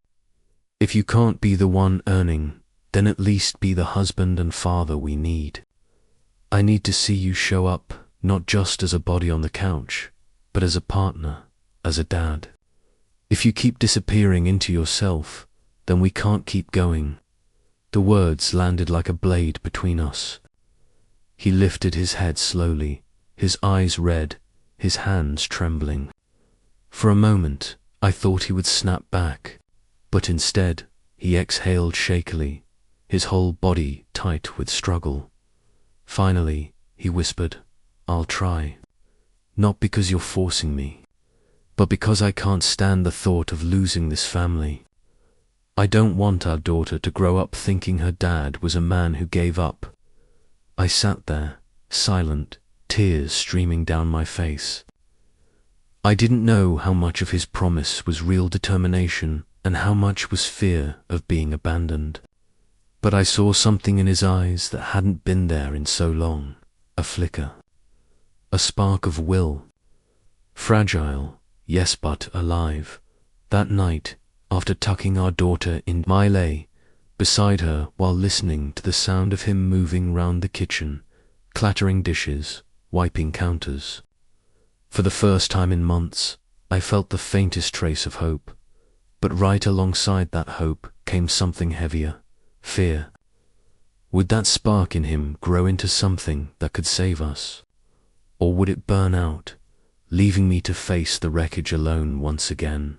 If you can't be the one earning, then at least be the husband and father we need. I need to see you show up, not just as a body on the couch, but as a partner, as a dad. If you keep disappearing into yourself, then we can't keep going. The words landed like a blade between us. He lifted his head slowly, his eyes red, his hands trembling. For a moment, I thought he would snap back, but instead, he exhaled shakily, his whole body tight with struggle. Finally, he whispered, "I'll try. Not because you're forcing me, but because I can't stand the thought of losing this family. I don't want our daughter to grow up thinking her dad was a man who gave up." I sat there, silent, tears streaming down my face. I didn't know how much of his promise was real determination and how much was fear of being abandoned. But I saw something in his eyes that hadn't been there in so long, a flicker, a spark of will. Fragile, yes, but alive. That night, after tucking our daughter in, I lay beside her while listening to the sound of him moving round the kitchen, clattering dishes, wiping counters. For the first time in months, I felt the faintest trace of hope. But right alongside that hope came something heavier, fear. Would that spark in him grow into something that could save us? Or would it burn out, leaving me to face the wreckage alone once again?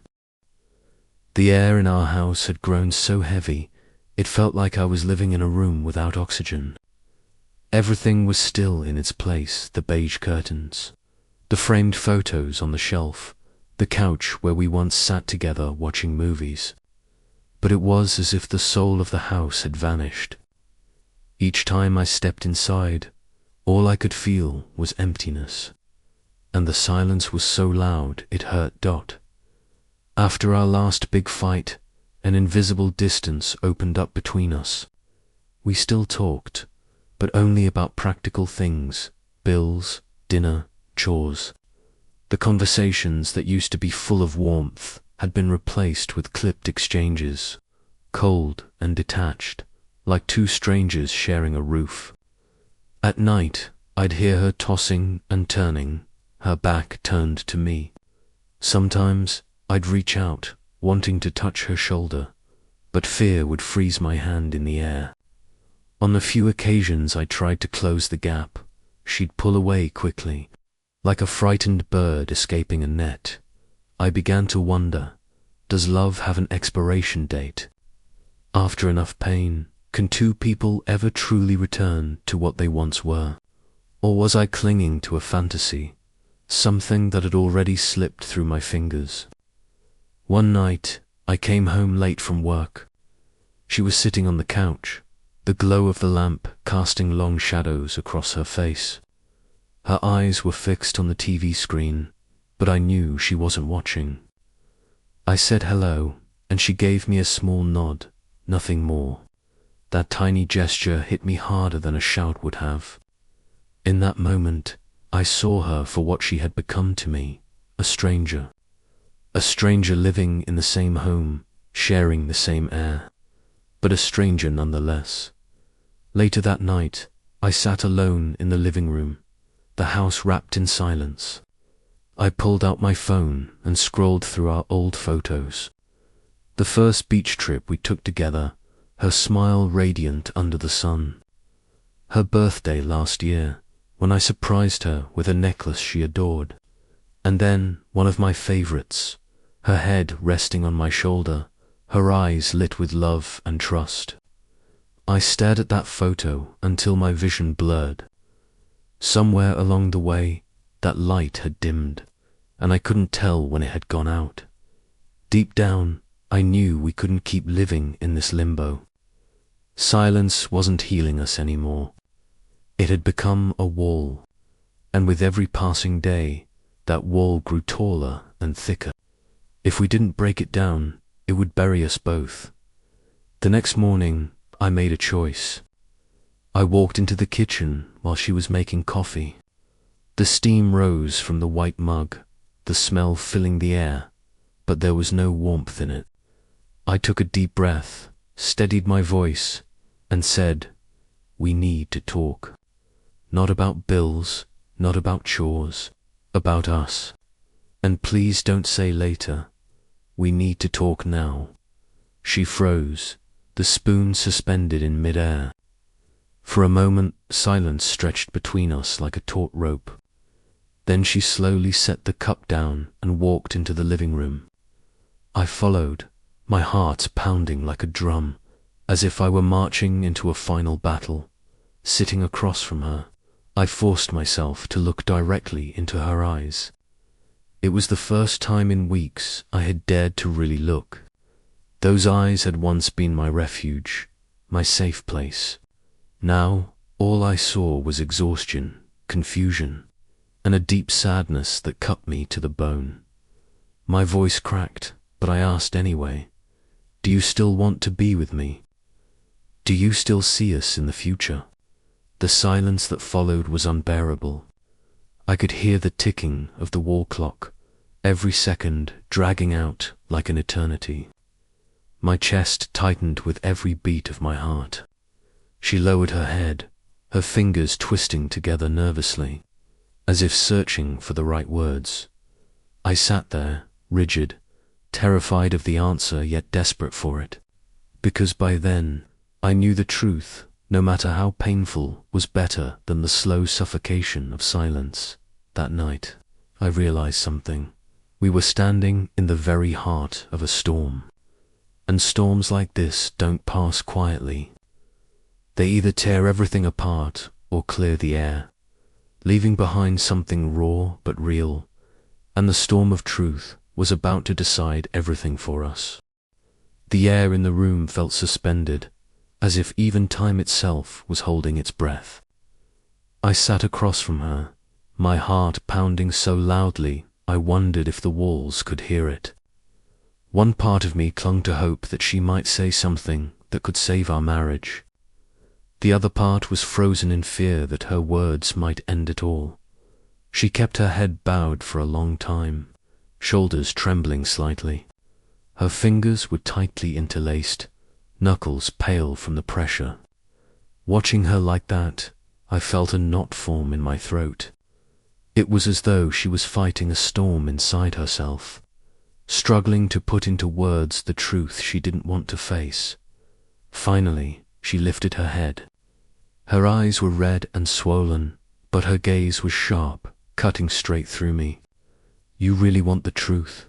The air in our house had grown so heavy, it felt like I was living in a room without oxygen. Everything was still in its place, the beige curtains, the framed photos on the shelf, the couch where we once sat together watching movies. But it was as if the soul of the house had vanished. Each time I stepped inside, all I could feel was emptiness, and the silence was so loud it hurt. After our last big fight, an invisible distance opened up between us. We still talked, but only about practical things, bills, dinner, chores. The conversations that used to be full of warmth had been replaced with clipped exchanges, cold and detached, like two strangers sharing a roof. At night, I'd hear her tossing and turning, her back turned to me. Sometimes I'd reach out, wanting to touch her shoulder, but fear would freeze my hand in the air. On the few occasions I tried to close the gap, she'd pull away quickly, like a frightened bird escaping a net. I began to wonder, does love have an expiration date? After enough pain, can two people ever truly return to what they once were? Or was I clinging to a fantasy, something that had already slipped through my fingers? One night, I came home late from work. She was sitting on the couch, the glow of the lamp casting long shadows across her face. Her eyes were fixed on the TV screen, but I knew she wasn't watching. I said hello, and she gave me a small nod, nothing more. That tiny gesture hit me harder than a shout would have. In that moment, I saw her for what she had become to me, a stranger. A stranger living in the same home, sharing the same air, but a stranger nonetheless. Later that night, I sat alone in the living room, the house wrapped in silence. I pulled out my phone and scrolled through our old photos. The first beach trip we took together, her smile radiant under the sun. Her birthday last year, when I surprised her with a necklace she adored. And then one of my favorites, her head resting on my shoulder, her eyes lit with love and trust. I stared at that photo until my vision blurred. Somewhere along the way, that light had dimmed, and I couldn't tell when it had gone out. Deep down, I knew we couldn't keep living in this limbo. Silence wasn't healing us anymore. It had become a wall, and with every passing day, that wall grew taller and thicker. If we didn't break it down, it would bury us both. The next morning, I made a choice. I walked into the kitchen while she was making coffee. The steam rose from the white mug, the smell filling the air, but there was no warmth in it. I took a deep breath, steadied my voice, and said, "We need to talk. Not about bills, not about chores, about us. And please don't say later. We need to talk now." She froze, the spoon suspended in mid-air. For a moment, silence stretched between us like a taut rope. Then she slowly set the cup down and walked into the living room. I followed, my heart pounding like a drum, as if I were marching into a final battle. Sitting across from her, I forced myself to look directly into her eyes. It was the first time in weeks I had dared to really look. Those eyes had once been my refuge, my safe place. Now, all I saw was exhaustion, confusion, and a deep sadness that cut me to the bone. My voice cracked, but I asked anyway, "Do you still want to be with me? Do you still see us in the future?" The silence that followed was unbearable. I could hear the ticking of the wall clock, every second dragging out like an eternity. My chest tightened with every beat of my heart. She lowered her head, her fingers twisting together nervously, as if searching for the right words. I sat there, rigid, terrified of the answer yet desperate for it, because by then I knew the truth, no matter how painful, was better than the slow suffocation of silence. That night, I realized something. We were standing in the very heart of a storm. And storms like this don't pass quietly. They either tear everything apart or clear the air, leaving behind something raw but real, and the storm of truth was about to decide everything for us. The air in the room felt suspended, as if even time itself was holding its breath. I sat across from her, my heart pounding so loudly I wondered if the walls could hear it. One part of me clung to hope that she might say something that could save our marriage. The other part was frozen in fear that her words might end it all. She kept her head bowed for a long time, shoulders trembling slightly. Her fingers were tightly interlaced, knuckles pale from the pressure. Watching her like that, I felt a knot form in my throat. It was as though she was fighting a storm inside herself, struggling to put into words the truth she didn't want to face. Finally, she lifted her head. Her eyes were red and swollen, but her gaze was sharp, cutting straight through me. "You really want the truth?"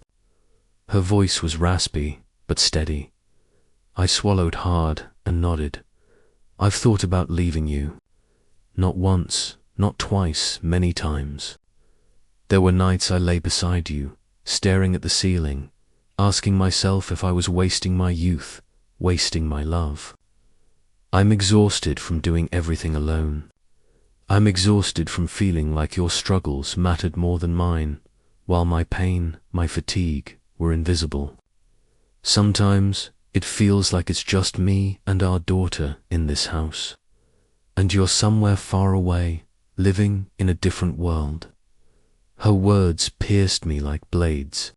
Her voice was raspy, but steady. I swallowed hard and nodded. "I've thought about leaving you. Not once, not twice, many times. There were nights I lay beside you, staring at the ceiling, asking myself if I was wasting my youth, wasting my love. I'm exhausted from doing everything alone. I'm exhausted from feeling like your struggles mattered more than mine, while my pain, my fatigue, were invisible. Sometimes it feels like it's just me and our daughter in this house, and you're somewhere far away, living in a different world." Her words pierced me like blades.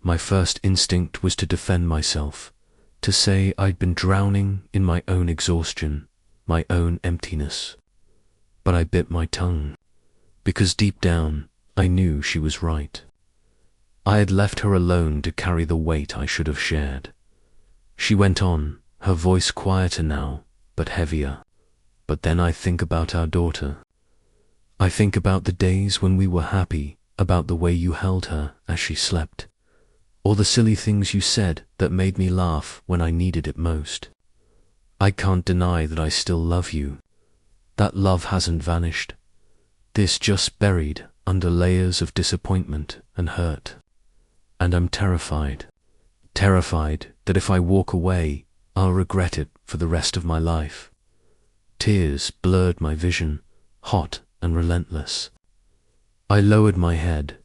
My first instinct was to defend myself, to say I'd been drowning in my own exhaustion, my own emptiness. But I bit my tongue, because deep down I knew she was right. I had left her alone to carry the weight I should have shared. She went on, her voice quieter now, but heavier. "But then I think about our daughter. I think about the days when we were happy, about the way you held her as she slept, or the silly things you said that made me laugh when I needed it most. I can't deny that I still love you. That love hasn't vanished. It's just buried under layers of disappointment and hurt. And I'm terrified that if I walk away, I'll regret it for the rest of my life." Tears blurred my vision, hot and relentless. I lowered my head,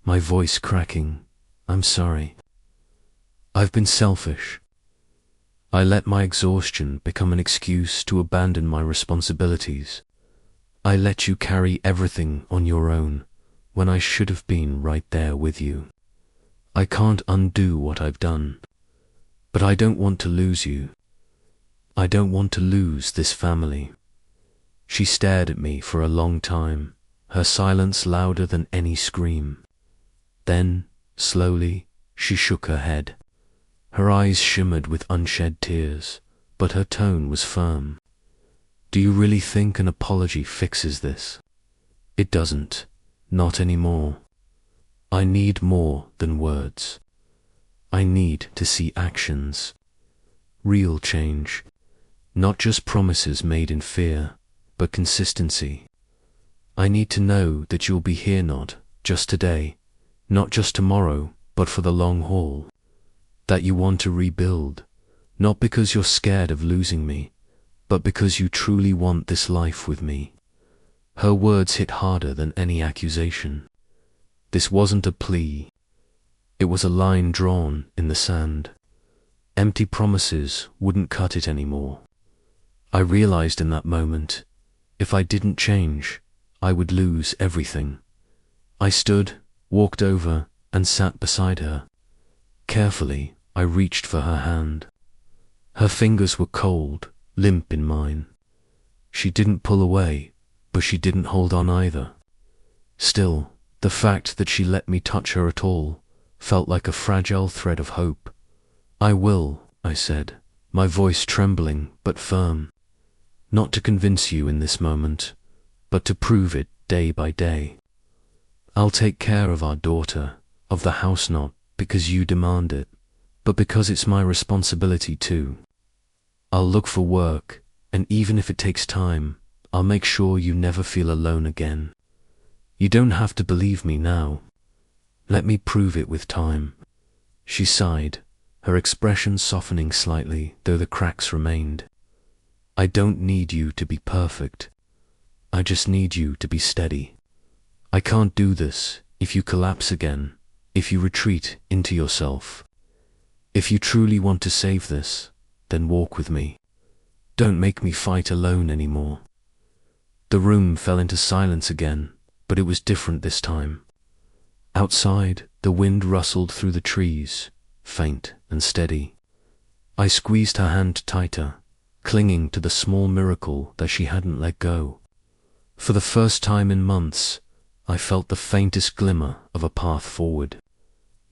my voice cracking. "I'm sorry. I've been selfish. I let my exhaustion become an excuse to abandon my responsibilities. I let you carry everything on your own when I should have been right there with you. I can't undo what I've done, but I don't want to lose you. I don't want to lose this family." She stared at me for a long time, her silence louder than any scream. Then, slowly, she shook her head. Her eyes shimmered with unshed tears, but her tone was firm. "Do you really think an apology fixes this? It doesn't. not anymore. I need more than words. I need to see actions. Real change. Not just promises made in fear, but consistency. I need to know that you'll be here not just today, not just tomorrow, but for the long haul. That you want to rebuild, not because you're scared of losing me, but because you truly want this life with me. Her words hit harder than any accusation. This wasn't a plea. It was a line drawn in the sand. Empty promises wouldn't cut it anymore. I realized in that moment, if I didn't change, I would lose everything. I stood, walked over, and sat beside her. Carefully, I reached for her hand. Her fingers were cold, limp in mine. She didn't pull away, but she didn't hold on either. Still, the fact that she let me touch her at all felt like a fragile thread of hope. I will, I said, my voice trembling but firm. Not to convince you in this moment, but to prove it day by day. I'll take care of our daughter, of the house, not because you demand it, but because it's my responsibility too. I'll look for work, and even if it takes time, I'll make sure you never feel alone again. You don't have to believe me now. Let me prove it with time. She sighed, her expression softening slightly, though the cracks remained. I don't need you to be perfect. I just need you to be steady. I can't do this if you collapse again, if you retreat into yourself. If you truly want to save this, then walk with me. Don't make me fight alone anymore. The room fell into silence again, but it was different this time. Outside, the wind rustled through the trees, faint and steady. I squeezed her hand tighter, clinging to the small miracle that she hadn't let go. For the first time in months, I felt the faintest glimmer of a path forward.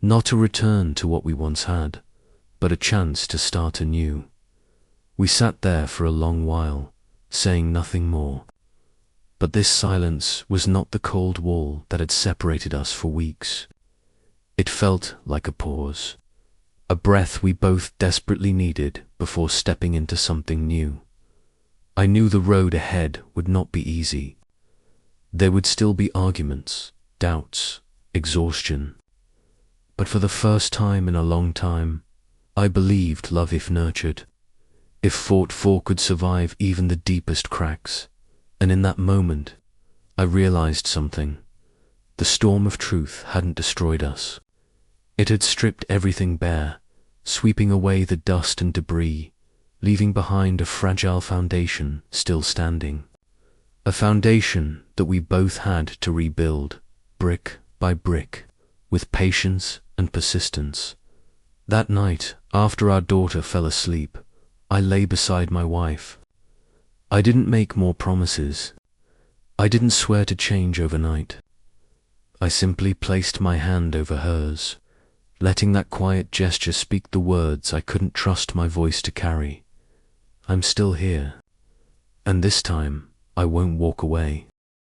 Not a return to what we once had, but a chance to start anew. We sat there for a long while, saying nothing more. But this silence was not the cold wall that had separated us for weeks. It felt like a pause, a breath we both desperately needed before stepping into something new. I knew the road ahead would not be easy. There would still be arguments, doubts, exhaustion. But for the first time in a long time, I believed love, if nurtured, if fought for, could survive even the deepest cracks. And in that moment, I realized something. The storm of truth hadn't destroyed us. It had stripped everything bare, sweeping away the dust and debris, leaving behind a fragile foundation still standing. A foundation that we both had to rebuild, brick by brick, with patience and persistence. That night, after our daughter fell asleep, I lay beside my wife. I didn't make more promises. I didn't swear to change overnight. I simply placed my hand over hers, letting that quiet gesture speak the words I couldn't trust my voice to carry. I'm still here, and this time I won't walk away.